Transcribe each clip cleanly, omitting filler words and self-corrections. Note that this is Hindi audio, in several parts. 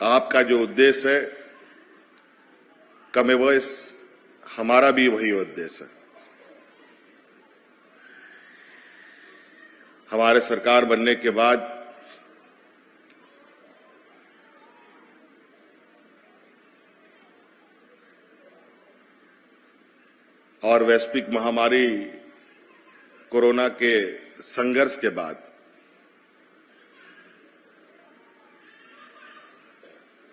आपका जो उद्देश्य है कमेवश हमारा भी वही उद्देश्य है। हमारे सरकार बनने के बाद और वैश्विक महामारी कोरोना के संघर्ष के बाद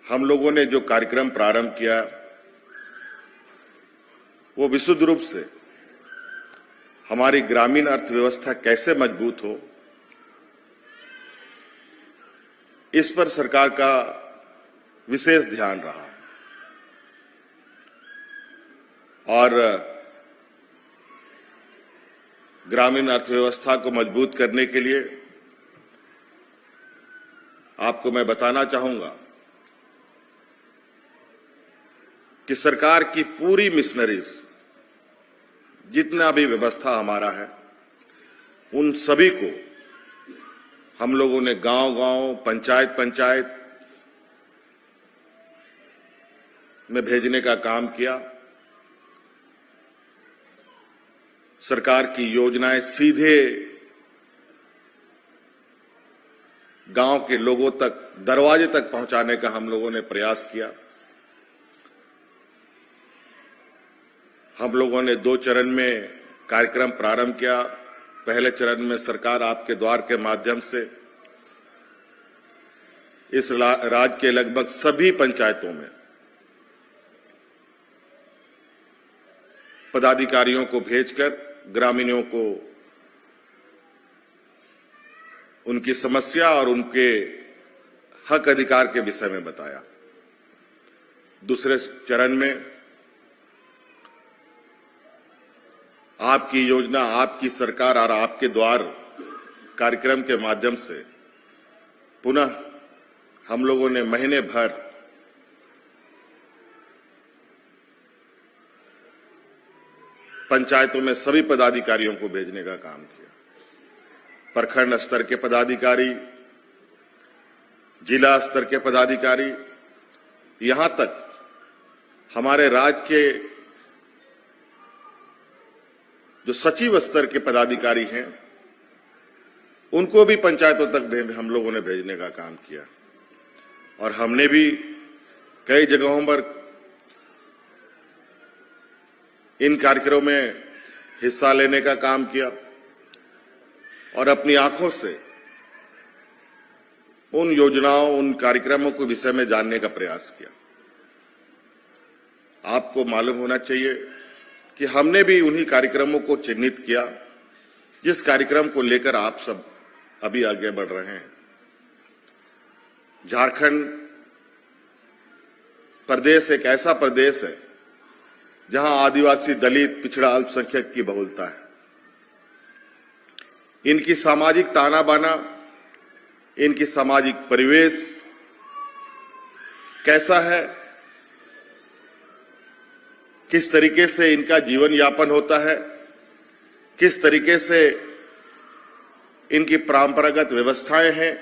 हम लोगों ने जो कार्यक्रम प्रारंभ किया वो विशुद्ध रूप से हमारी ग्रामीण अर्थव्यवस्था कैसे मजबूत हो, इस पर सरकार का विशेष ध्यान रहा और ग्रामीण अर्थव्यवस्था को मजबूत करने के लिए आपको मैं बताना चाहूंगा कि सरकार की पूरी मिशनरीज, जितना भी व्यवस्था हमारा है, उन सभी को हम लोगों ने गांव-गांव, पंचायत-पंचायत में भेजने का काम किया। सरकार की योजनाएं सीधे गांव के लोगों तक, दरवाजे तक पहुंचाने का हम लोगों ने प्रयास किया। हम लोगों ने 2 चरण में कार्यक्रम प्रारंभ किया। पहले चरण में सरकार आपके द्वार के माध्यम से इस राज्य के लगभग सभी पंचायतों में पदाधिकारियों को भेजकर ग्रामीणों को उनकी समस्या और उनके हक अधिकार के विषय में बताया। दूसरे चरण में आपकी योजना, आपकी सरकार और आपके द्वार कार्यक्रम के माध्यम से पुनः हम लोगों ने महीने भर पंचायतों में सभी पदाधिकारियों को भेजने का काम किया। प्रखंड स्तर के पदाधिकारी, जिला स्तर के पदाधिकारी, यहां तक हमारे राज्य के जो सचिव स्तर के पदाधिकारी हैं, उनको भी पंचायतों तक हम लोगों ने भेजने का काम किया। और हमने भी कई जगहों पर इन कार्यक्रमों में हिस्सा लेने का काम किया और अपनी आंखों से उन योजनाओं, उन कार्यक्रमों के विषय में जानने का प्रयास किया। आपको मालूम होना चाहिए कि हमने भी उन्हीं कार्यक्रमों को चिन्हित किया जिस कार्यक्रम को लेकर आप सब अभी आगे बढ़ रहे हैं। झारखंड प्रदेश एक ऐसा प्रदेश है जहां आदिवासी, दलित, पिछड़ा, अल्पसंख्यक की बहुलता है। इनकी सामाजिक ताना बाना, इनकी सामाजिक परिवेश कैसा है, किस तरीके से इनका जीवन यापन होता है, किस तरीके से इनकी परंपरागत व्यवस्थाएं हैं,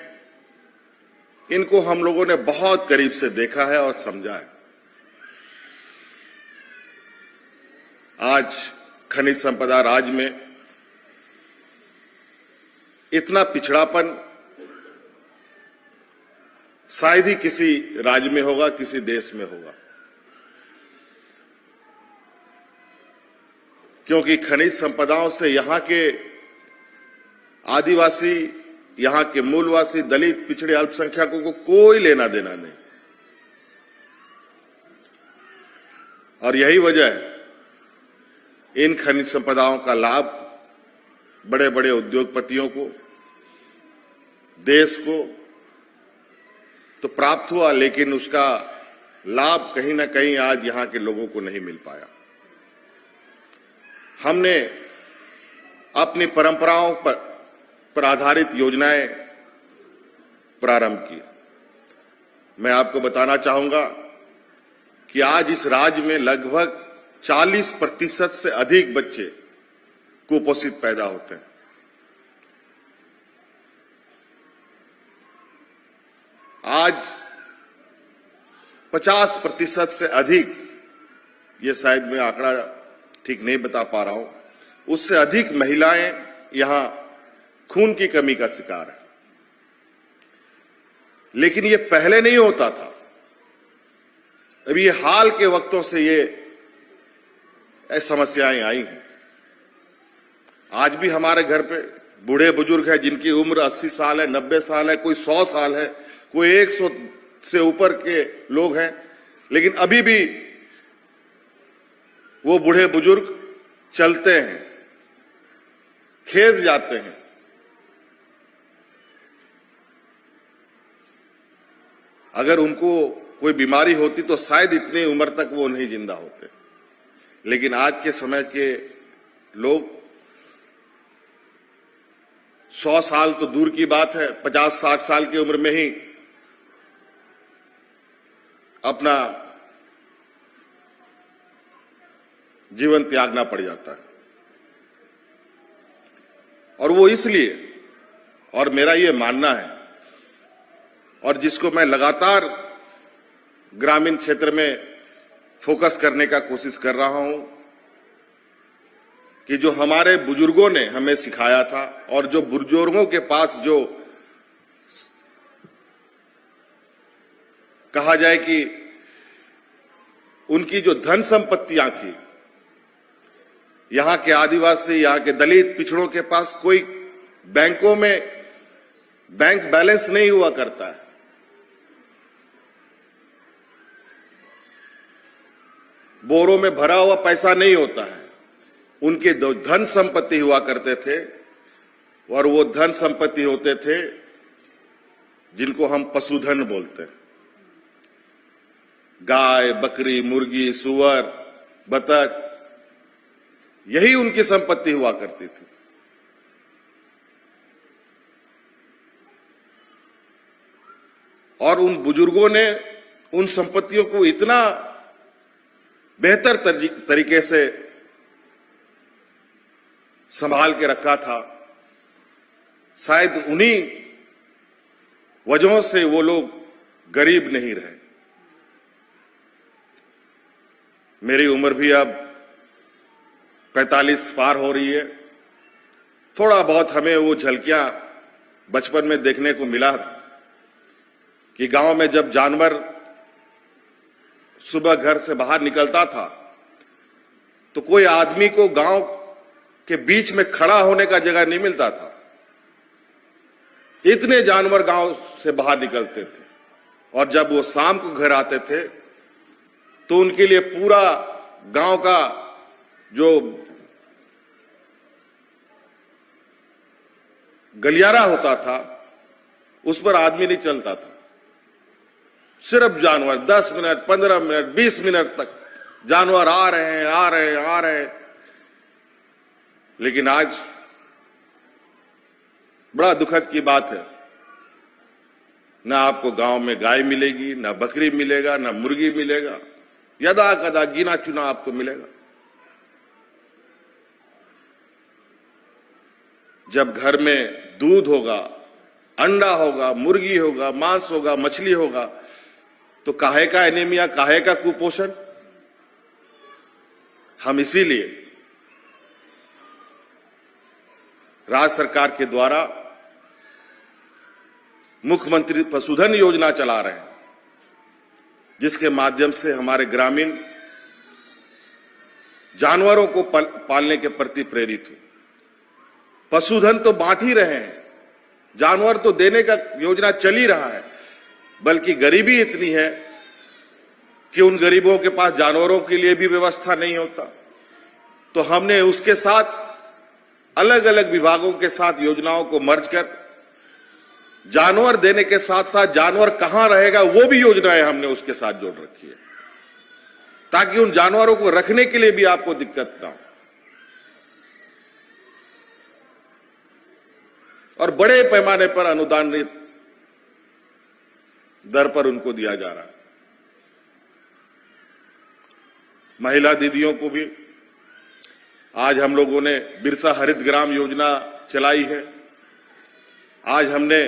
इनको हम लोगों ने बहुत करीब से देखा है और समझा है। आज खनिज संपदा राज्य में इतना पिछड़ापन शायद ही किसी राज्य में होगा, किसी देश में होगा, क्योंकि खनिज संपदाओं से यहां के आदिवासी, यहां के मूलवासी, दलित, पिछड़े, अल्पसंख्यकों को कोई लेना देना नहीं। और यही वजह है इन खनिज संपदाओं का लाभ बड़े बड़े उद्योगपतियों को, देश को तो प्राप्त हुआ, लेकिन उसका लाभ कहीं ना कहीं आज यहां के लोगों को नहीं मिल पाया। हमने अपनी परंपराओं पर आधारित योजनाएं प्रारंभ की। मैं आपको बताना चाहूंगा कि आज इस राज्य में लगभग 40% से अधिक बच्चे कुपोषित पैदा होते हैं। आज 50% से अधिक, ये शायद मैं आंकड़ा ठीक नहीं बता पा रहा हूं, उससे अधिक महिलाएं यहां खून की कमी का शिकार है। लेकिन ये पहले नहीं होता था, अभी ये हाल के वक्तों से ये समस्याएं आई हैं। आज भी हमारे घर पे बूढ़े बुजुर्ग हैं जिनकी उम्र 80 साल है, 90 साल है, कोई 100 साल है, कोई 100 से ऊपर के लोग हैं, लेकिन अभी भी वो बूढ़े बुजुर्ग चलते हैं, खेत जाते हैं। अगर उनको कोई बीमारी होती तो शायद इतनी उम्र तक वो नहीं जिंदा होते। लेकिन आज के समय के लोग 100 साल तो दूर की बात है, 50-60 साल की उम्र में ही अपना जीवन त्यागना पड़ जाता है। और वो इसलिए, और मेरा ये मानना है, और जिसको मैं लगातार ग्रामीण क्षेत्र में फोकस करने का कोशिश कर रहा हूं, कि जो हमारे बुजुर्गों ने हमें सिखाया था और जो बुजुर्गों के पास जो कहा जाए कि उनकी जो धन संपत्तियां थी, यहां के आदिवासी, यहां के दलित पिछड़ों के पास कोई बैंकों में बैंक बैलेंस नहीं हुआ करता है। बोरों में भरा हुआ पैसा नहीं होता है। उनके धन संपत्ति हुआ करते थे, और वो धन संपत्ति होते थे जिनको हम पशुधन बोलते हैं। गाय, बकरी, मुर्गी, सुअर, बतख, यही उनकी संपत्ति हुआ करती थी। और उन बुजुर्गों ने उन संपत्तियों को इतना बेहतर तरीके से संभाल के रखा था, शायद उन्हीं वजहों से वो लोग गरीब नहीं रहे। मेरी उम्र भी अब 45 पार हो रही है। थोड़ा बहुत हमें वो झलकियां बचपन में देखने को मिला कि गांव में जब जानवर सुबह घर से बाहर निकलता था तो कोई आदमी को गांव के बीच में खड़ा होने का जगह नहीं मिलता था। इतने जानवर गांव से बाहर निकलते थे, और जब वो शाम को घर आते थे तो उनके लिए पूरा गांव का जो गलियारा होता था उस पर आदमी नहीं चलता था। सिर्फ जानवर 10 मिनट, 15 मिनट, 20 मिनट तक जानवर आ रहे हैं, आ रहे हैं, आ रहे हैं। लेकिन आज बड़ा दुखद की बात है, ना आपको गांव में गाय मिलेगी, ना बकरी मिलेगा, ना मुर्गी मिलेगा, यदा कदा गिना चुना आपको मिलेगा। जब घर में दूध होगा, अंडा होगा, मुर्गी होगा, मांस होगा, मछली होगा, तो काहे का एनीमिया, काहे का कुपोषण? हम इसीलिए राज्य सरकार के द्वारा मुख्यमंत्री पशुधन योजना चला रहे हैं, जिसके माध्यम से हमारे ग्रामीण जानवरों को पालने के प्रति प्रेरित हो। पशुधन तो बांट ही रहे हैं, जानवर तो देने का योजना चल ही रहा है, बल्कि गरीबी इतनी है कि उन गरीबों के पास जानवरों के लिए भी व्यवस्था नहीं होता। तो हमने उसके साथ अलग अलग विभागों के साथ योजनाओं को मर्ज कर जानवर देने के साथ साथ जानवर कहां रहेगा वो भी योजनाएं हमने उसके साथ जोड़ रखी है, ताकि उन जानवरों को रखने के लिए भी आपको दिक्कत ना हो। और बड़े पैमाने पर अनुदानित दर पर उनको दिया जा रहा है। महिला दीदियों को भी आज हम लोगों ने बिरसा हरित ग्राम योजना चलाई है। आज हमने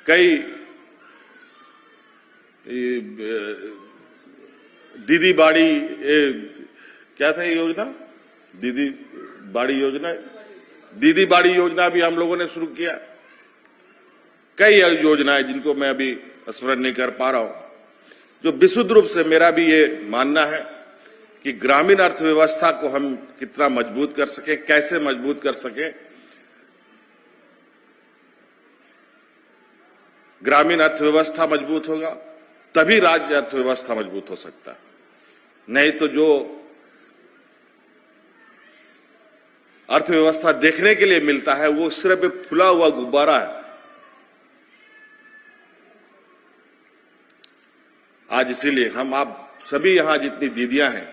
कई दीदी बाड़ी, क्या था ये योजना, दीदी बाड़ी योजना, दीदी बाड़ी योजना भी हम लोगों ने शुरू किया। कई योजनाएं जिनको मैं अभी स्मरण नहीं कर पा रहा हूं, जो विशुद्ध रूप से मेरा भी ये मानना है कि ग्रामीण अर्थव्यवस्था को हम कितना मजबूत कर सके, कैसे मजबूत कर सके। ग्रामीण अर्थव्यवस्था मजबूत होगा तभी राज्य अर्थव्यवस्था मजबूत हो सकता है। नहीं तो जो अर्थव्यवस्था देखने के लिए मिलता है वो सिर्फ एक फुला हुआ गुब्बारा है। आज इसीलिए हम आप सभी यहां जितनी दीदियां हैं,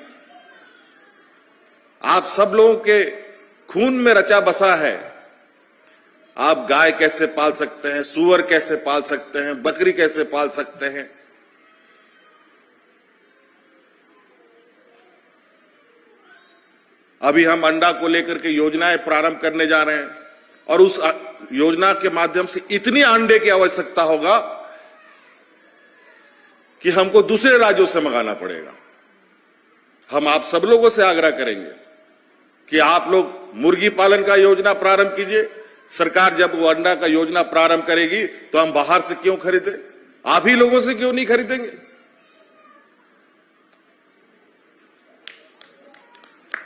आप सब लोगों के खून में रचा बसा है। आप गाय कैसे पाल सकते हैं, सूअर कैसे पाल सकते हैं, बकरी कैसे पाल सकते हैं। अभी हम अंडा को लेकर के योजनाएं प्रारंभ करने जा रहे हैं और उस योजना के माध्यम से इतनी अंडे की आवश्यकता होगा कि हमको दूसरे राज्यों से मंगाना पड़ेगा। हम आप सब लोगों से आग्रह करेंगे कि आप लोग मुर्गी पालन का योजना प्रारंभ कीजिए। सरकार जब वो अंडा का योजना प्रारंभ करेगी तो हम बाहर से क्यों खरीदें, आप ही लोगों से क्यों नहीं खरीदेंगे।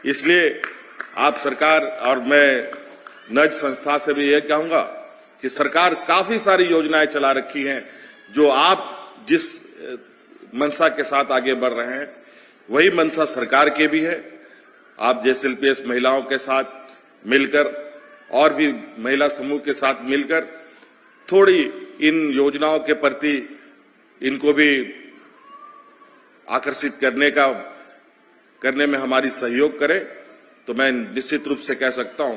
इसलिए आप सरकार, और मैं नज संस्था से भी यह कहूंगा कि सरकार काफी सारी योजनाएं चला रखी हैं, जो आप जिस मंशा के साथ आगे बढ़ रहे हैं वही मंशा सरकार के भी है। आप JSLPS महिलाओं के साथ मिलकर और भी महिला समूह के साथ मिलकर थोड़ी इन योजनाओं के प्रति इनको भी आकर्षित करने में हमारी सहयोग करें, तो मैं निश्चित रूप से कह सकता हूं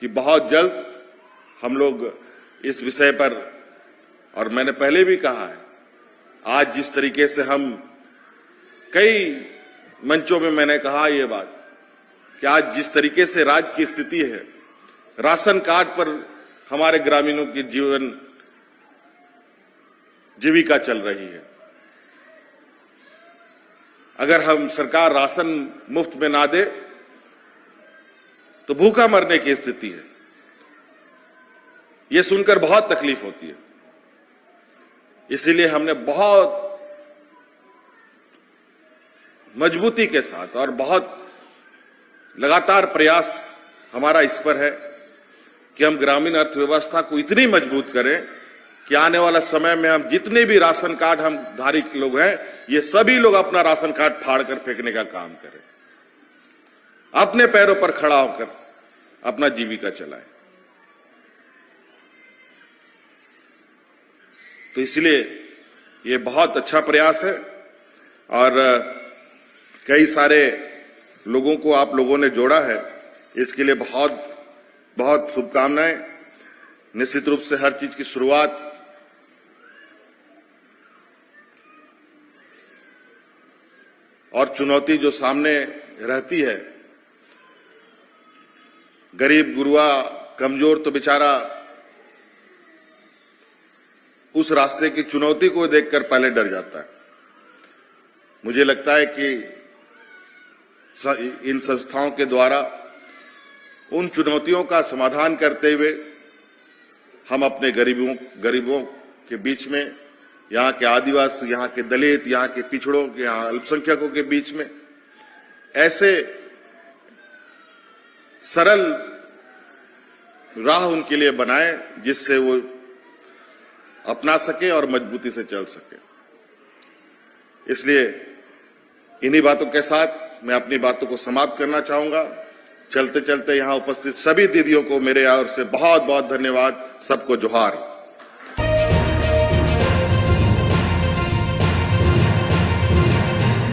कि बहुत जल्द हम लोग इस विषय पर, और मैंने पहले भी कहा है, आज जिस तरीके से हम कई मंचों में मैंने कहा ये बात कि आज जिस तरीके से राज्य की स्थिति है, राशन कार्ड पर हमारे ग्रामीणों की जीविका चल रही है। अगर हम सरकार राशन मुफ्त में ना दे तो भूखा मरने की स्थिति है। यह सुनकर बहुत तकलीफ होती है। इसीलिए हमने बहुत मजबूती के साथ और बहुत लगातार प्रयास हमारा इस पर है कि हम ग्रामीण अर्थव्यवस्था को इतनी मजबूत करें कि आने वाला समय में हम जितने भी राशन कार्ड हम धारी लोग हैं, ये सभी लोग अपना राशन कार्ड फाड़ कर फेंकने का काम करें, अपने पैरों पर खड़ा होकर अपना जीविका चलाएं। तो इसलिए ये बहुत अच्छा प्रयास है और कई सारे लोगों को आप लोगों ने जोड़ा है, इसके लिए बहुत बहुत शुभकामनाएं। निश्चित रूप से हर चीज की शुरुआत और चुनौती जो सामने रहती है, गरीब गुरुआ कमजोर तो बेचारा उस रास्ते की चुनौती को देखकर पहले डर जाता है। मुझे लगता है कि इन संस्थाओं के द्वारा उन चुनौतियों का समाधान करते हुए हम अपने गरीबों के बीच में, यहाँ के आदिवासी, यहाँ के दलित, यहाँ के पिछड़ों के, यहाँ अल्पसंख्यकों के बीच में ऐसे सरल राह उनके लिए बनाए जिससे वो अपना सके और मजबूती से चल सके। इसलिए इन्हीं बातों के साथ मैं अपनी बातों को समाप्त करना चाहूंगा। चलते चलते यहां उपस्थित सभी दीदियों को मेरे ओर से बहुत बहुत धन्यवाद। सबको जोहार।